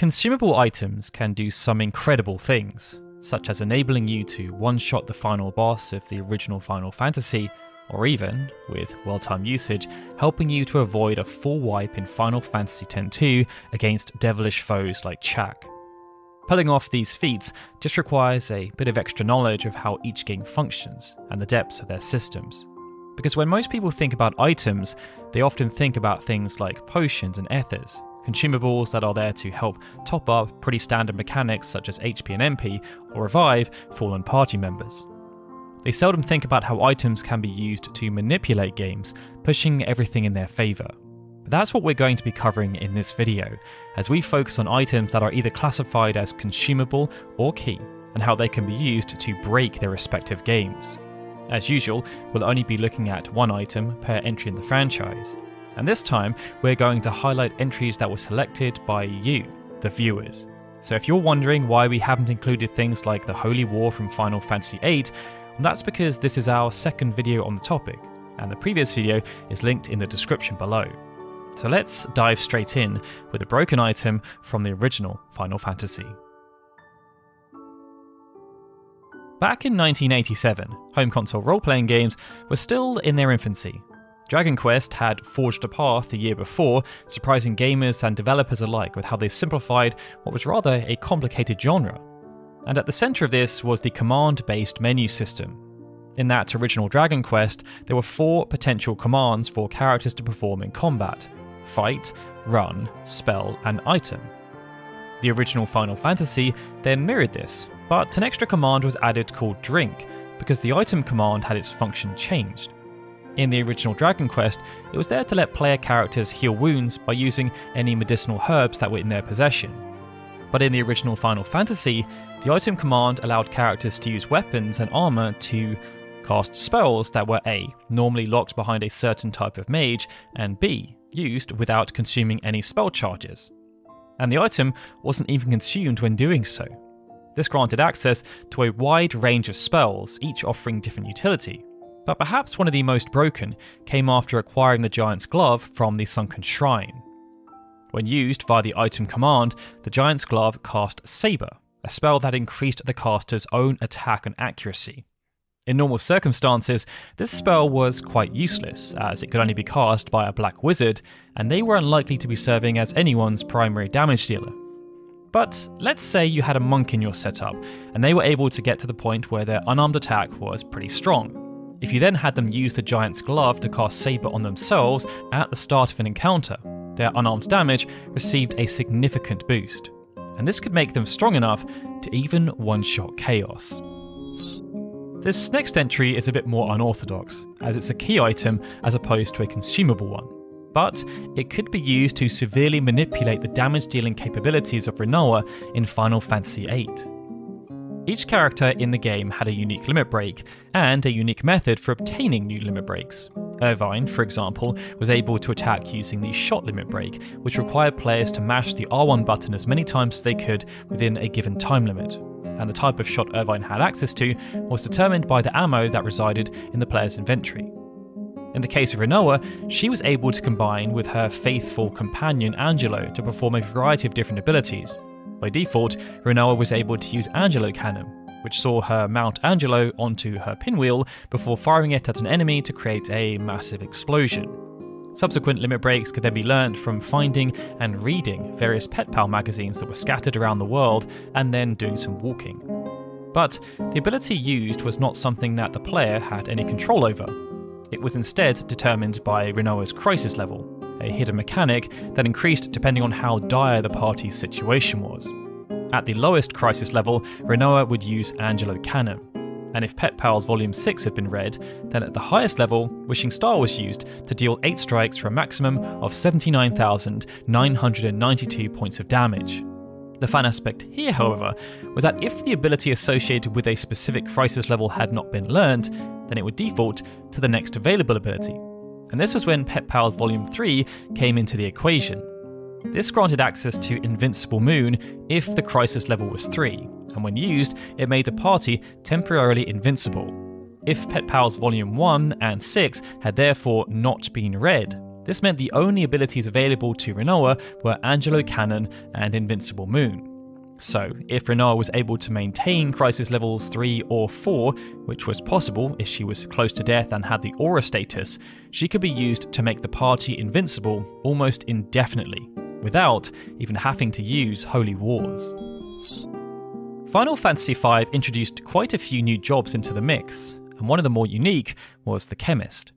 consumable items can do some incredible things, such as enabling you to one-shot the final boss of the original Final Fantasy, or even, with well-timed usage, helping you to avoid a full wipe in Final Fantasy X-2 against devilish foes like Chak. Pulling off these feats just requires a bit of extra knowledge of how each game functions and the depths of their systems. Because when most people think about items, they often think about things like potions and ethers, consumables that are there to help top up pretty standard mechanics such as HP and MP, or revive fallen party members. They seldom think about how items can be used to manipulate games, pushing everything in their favour. But that's what we're going to be covering in this video, as we focus on items that are either classified as consumable or key, and how they can be used to break their respective games. As usual, we'll only be looking at one item per entry in the franchise, and this time we're going to highlight entries that were selected by you, the viewers. So if you're wondering why we haven't included things like the Holy War from Final Fantasy VIII, that's because this is our second video on the topic, and the previous video is linked in the description below. So let's dive straight in with a broken item from the original Final Fantasy. Back in 1987, home console role-playing games were still in their infancy. Dragon Quest had forged a path the year before, surprising gamers and developers alike with how they simplified what was rather a complicated genre. And at the centre of this was the command-based menu system. In that original Dragon Quest, there were 4 potential commands for characters to perform in combat: fight, run, spell, and item. The original Final Fantasy then mirrored this, but an extra command was added called drink, because the item command had its function changed. In the original Dragon Quest, it was there to let player characters heal wounds by using any medicinal herbs that were in their possession. But in the original Final Fantasy, the item command allowed characters to use weapons and armor to cast spells that were A, normally locked behind a certain type of mage, and B, used without consuming any spell charges. And the item wasn't even consumed when doing so. This granted access to a wide range of spells, each offering different utility. But perhaps one of the most broken came after acquiring the Giant's Glove from the Sunken Shrine. When used via the item command, the Giant's Glove cast Saber, a spell that increased the caster's own attack and accuracy. In normal circumstances, this spell was quite useless, as it could only be cast by a black wizard, and they were unlikely to be serving as anyone's primary damage dealer. But let's say you had a monk in your setup, and they were able to get to the point where their unarmed attack was pretty strong. If you then had them use the Giant's Glove to cast Saber on themselves at the start of an encounter, their unarmed damage received a significant boost, and this could make them strong enough to even one-shot Chaos. This next entry is a bit more unorthodox, as it's a key item as opposed to a consumable one, but it could be used to severely manipulate the damage-dealing capabilities of Rinoa in Final Fantasy VIII. Each character in the game had a unique limit break, and a unique method for obtaining new limit breaks. Irvine, for example, was able to attack using the shot limit break, which required players to mash the R1 button as many times as they could within a given time limit. And the type of shot Irvine had access to was determined by the ammo that resided in the player's inventory. In the case of Rinoa, she was able to combine with her faithful companion Angelo to perform a variety of different abilities. By default, Rinoa was able to use Angelo Cannon, which saw her mount Angelo onto her pinwheel before firing it at an enemy to create a massive explosion. Subsequent limit breaks could then be learnt from finding and reading various Pet Pal magazines that were scattered around the world and then doing some walking. But the ability used was not something that the player had any control over. It was instead determined by Rinoa's crisis level, a hidden mechanic that increased depending on how dire the party's situation was. At the lowest crisis level, Rinoa would use Angelo Cannon, and if Pet Pals Volume 6 had been read, then at the highest level, Wishing Star was used to deal 8 strikes for a maximum of 79,992 points of damage. The fun aspect here, however, was that if the ability associated with a specific crisis level had not been learned, then it would default to the next available ability. And this was when Pet Pals Volume 3 came into the equation. This granted access to Invincible Moon if the crisis level was 3, and when used, it made the party temporarily invincible. If Pet Pals Volume 1 and 6 had therefore not been read, This meant the only abilities available to Rinoa were Angelo Cannon and Invincible Moon. So, if Rinoa was able to maintain Crisis levels 3 or 4, which was possible if she was close to death and had the Aura status, she could be used to make the party invincible almost indefinitely, without even having to use Holy Wars. Final Fantasy V introduced quite a few new jobs into the mix, and one of the more unique was the Chemist.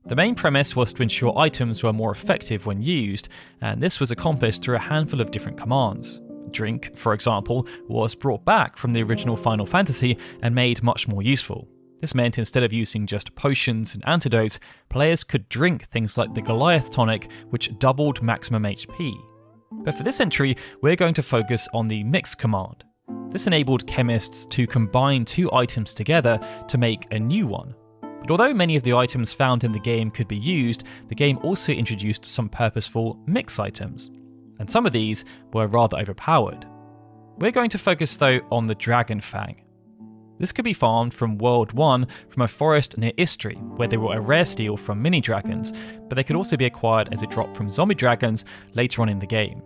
The main premise was to ensure items were more effective when used, and this was accomplished through a handful of different commands. Drink, for example, was brought back from the original Final Fantasy and made much more useful. This meant instead of using just potions and antidotes, players could drink things like the Goliath tonic, which doubled maximum HP. But for this entry, we're going to focus on the Mix command. This enabled chemists to combine two items together to make a new one. But although many of the items found in the game could be used, the game also introduced some purposeful mix items. And some of these were rather overpowered. We're going to focus though on the Dragon Fang. This could be farmed from World 1 from a forest near Istri, where they were a rare steal from mini dragons, but they could also be acquired as a drop from zombie dragons later on in the game.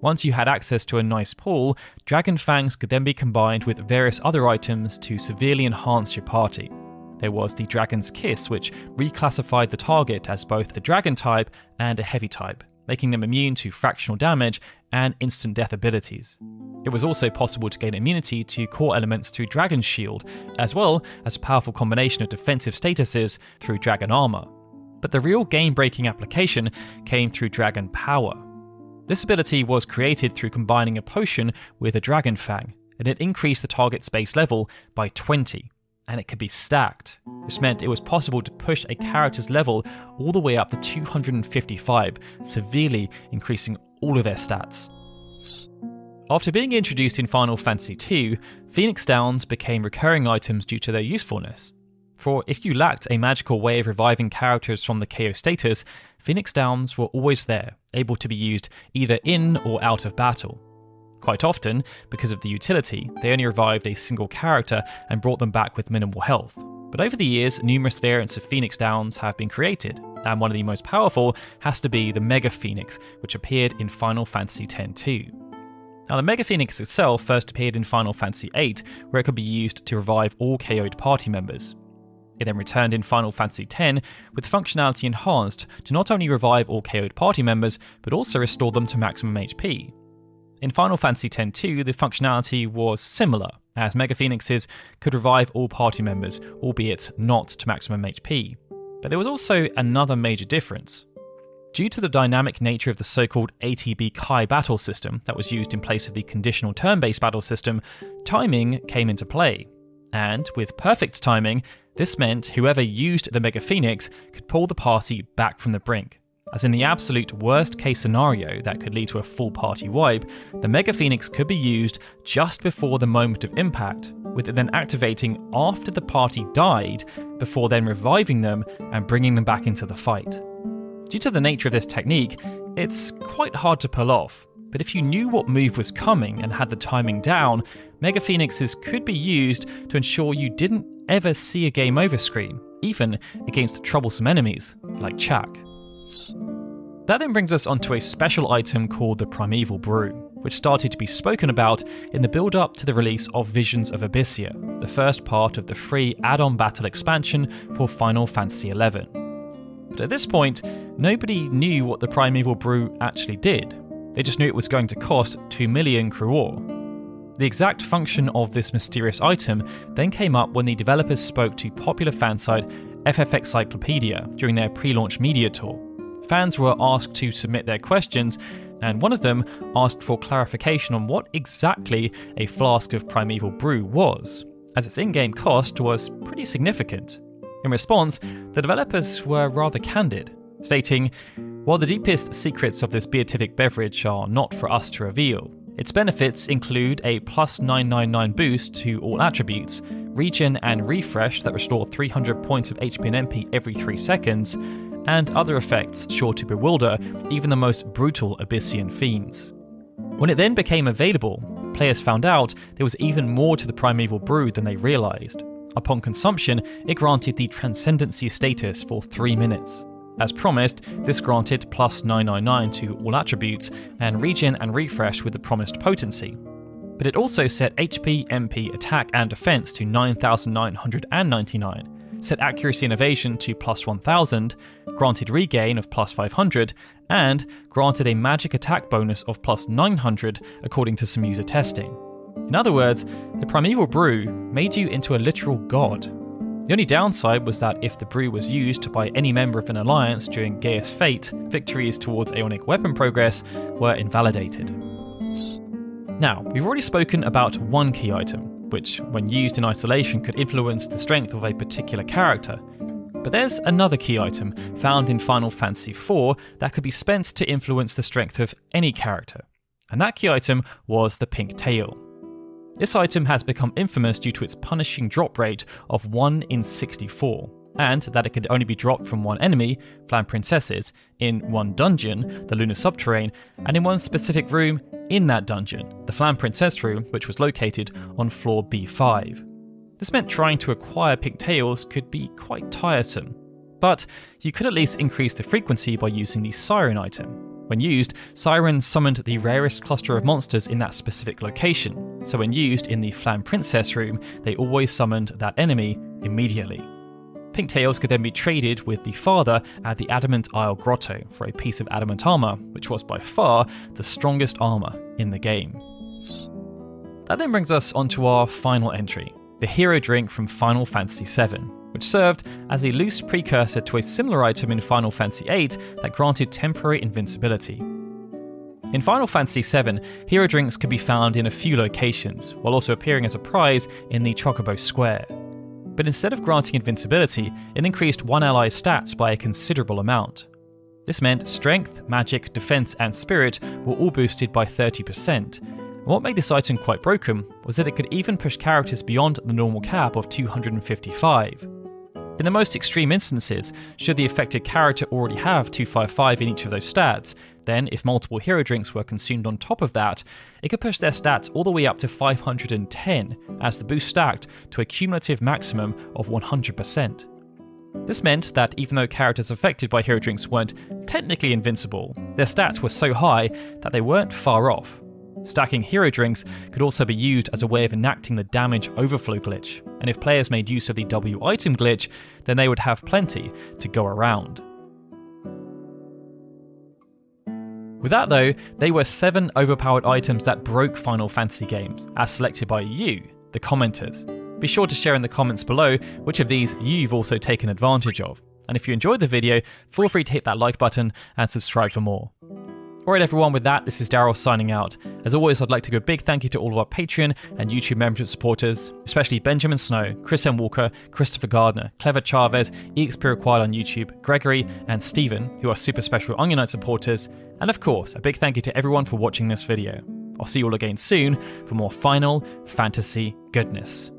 Once you had access to a nice pool, Dragon Fangs could then be combined with various other items to severely enhance your party. There was the Dragon's Kiss, which reclassified the target as both the Dragon type and a Heavy type, making them immune to fractional damage and instant death abilities. It was also possible to gain immunity to core elements through Dragon's Shield, as well as a powerful combination of defensive statuses through Dragon Armor. But the real game-breaking application came through Dragon Power. This ability was created through combining a potion with a Dragon Fang, and it increased the target's base level by 20, and it could be stacked. This meant it was possible to push a character's level all the way up to 255, severely increasing all of their stats. After being introduced in Final Fantasy II, Phoenix Downs became recurring items due to their usefulness. For if you lacked a magical way of reviving characters from the KO status, Phoenix Downs were always there, able to be used either in or out of battle. Quite often, because of the utility, they only revived a single character and brought them back with minimal health. But over the years, numerous variants of Phoenix Downs have been created, and one of the most powerful has to be the Mega Phoenix, which appeared in Final Fantasy X-2. Now, the Mega Phoenix itself first appeared in Final Fantasy VIII, where it could be used to revive all KO'd party members. It then returned in Final Fantasy X, with functionality enhanced to not only revive all KO'd party members, but also restore them to maximum HP. In Final Fantasy X-2, the functionality was similar, as Mega Phoenixes could revive all party members, albeit not to maximum HP. But there was also another major difference. Due to the dynamic nature of the so-called ATB Kai battle system that was used in place of the conditional turn-based battle system, timing came into play. And with perfect timing, this meant whoever used the Mega Phoenix could pull the party back from the brink. As in the absolute worst case scenario that could lead to a full party wipe, the Mega Phoenix could be used just before the moment of impact, with it then activating after the party died, before then reviving them and bringing them back into the fight. Due to the nature of this technique, it's quite hard to pull off, but if you knew what move was coming and had the timing down, Mega Phoenixes could be used to ensure you didn't ever see a game over screen, even against troublesome enemies like Chak. That then brings us onto a special item called the Primeval Brew, which started to be spoken about in the build-up to the release of Visions of Abyssia, the first part of the free add-on battle expansion for Final Fantasy XI. But at this point, nobody knew what the Primeval Brew actually did. They just knew it was going to cost 2 million Kruor. The exact function of this mysterious item then came up when the developers spoke to popular fansite FF Cyclopedia during their pre-launch media tour. Fans were asked to submit their questions, and one of them asked for clarification on what exactly a flask of Primeval Brew was, as its in-game cost was pretty significant. In response, the developers were rather candid, stating, "While the deepest secrets of this beatific beverage are not for us to reveal, its benefits include a plus 999 boost to all attributes, regen and refresh that restore 300 points of HP and MP every 3 seconds, and other effects sure to bewilder even the most brutal Abyssian fiends." When it then became available, players found out there was even more to the Primeval Brew than they realised. Upon consumption, it granted the Transcendency status for 3 minutes. As promised, this granted plus 999 to all attributes and regen and refresh with the promised potency. But it also set HP, MP, attack and defense to 9,999, set accuracy and evasion to plus 1000, granted regain of plus 500, and granted a magic attack bonus of plus 900 according to some user testing. In other words, the Primeval Brew made you into a literal god. The only downside was that if the brew was used by any member of an alliance during Gaia's Fate, victories towards Aeonic weapon progress were invalidated. Now, we've already spoken about one key item, which when used in isolation could influence the strength of a particular character. But there's another key item found in Final Fantasy IV that could be spent to influence the strength of any character. And that key item was the Pink Tail. This item has become infamous due to its punishing drop rate of 1 in 64, and that it could only be dropped from one enemy, Flam Princesses, in one dungeon, the Lunar Subterrane, and in one specific room in that dungeon, the Flam Princess room, which was located on floor B5. This meant trying to acquire Pink Tails could be quite tiresome, but you could at least increase the frequency by using the Siren item. When used, Sirens summoned the rarest cluster of monsters in that specific location, so when used in the Flam Princess room, they always summoned that enemy immediately. Pink Tails could then be traded with the father at the Adamant Isle Grotto for a piece of adamant armour, which was by far the strongest armour in the game. That then brings us onto our final entry, the hero drink from Final Fantasy VII, which served as a loose precursor to a similar item in Final Fantasy VIII that granted temporary invincibility. In Final Fantasy VII, hero drinks could be found in a few locations, while also appearing as a prize in the Chocobo Square. But instead of granting invincibility, it increased one ally's stats by a considerable amount. This meant strength, magic, defense, and spirit were all boosted by 30%. And what made this item quite broken was that it could even push characters beyond the normal cap of 255. In the most extreme instances, should the affected character already have 255 in each of those stats, then if multiple hero drinks were consumed on top of that, it could push their stats all the way up to 510 as the boost stacked to a cumulative maximum of 100%. This meant that even though characters affected by hero drinks weren't technically invincible, their stats were so high that they weren't far off. Stacking hero drinks could also be used as a way of enacting the damage overflow glitch, and if players made use of the W item glitch, then they would have plenty to go around. With that though, they were 7 overpowered items that broke Final Fantasy games, as selected by you, the commenters. Be sure to share in the comments below which of these you've also taken advantage of, and if you enjoyed the video, feel free to hit that like button and subscribe for more. Alright everyone, with that, this is Daryl signing out. As always, I'd like to give a big thank you to all of our Patreon and YouTube membership supporters, especially Benjamin Snow, Chris M. Walker, Christopher Gardner, Clever Chavez, EXP Required on YouTube, Gregory, and Stephen, who are super special Onion Knight supporters, and of course, a big thank you to everyone for watching this video. I'll see you all again soon for more Final Fantasy goodness.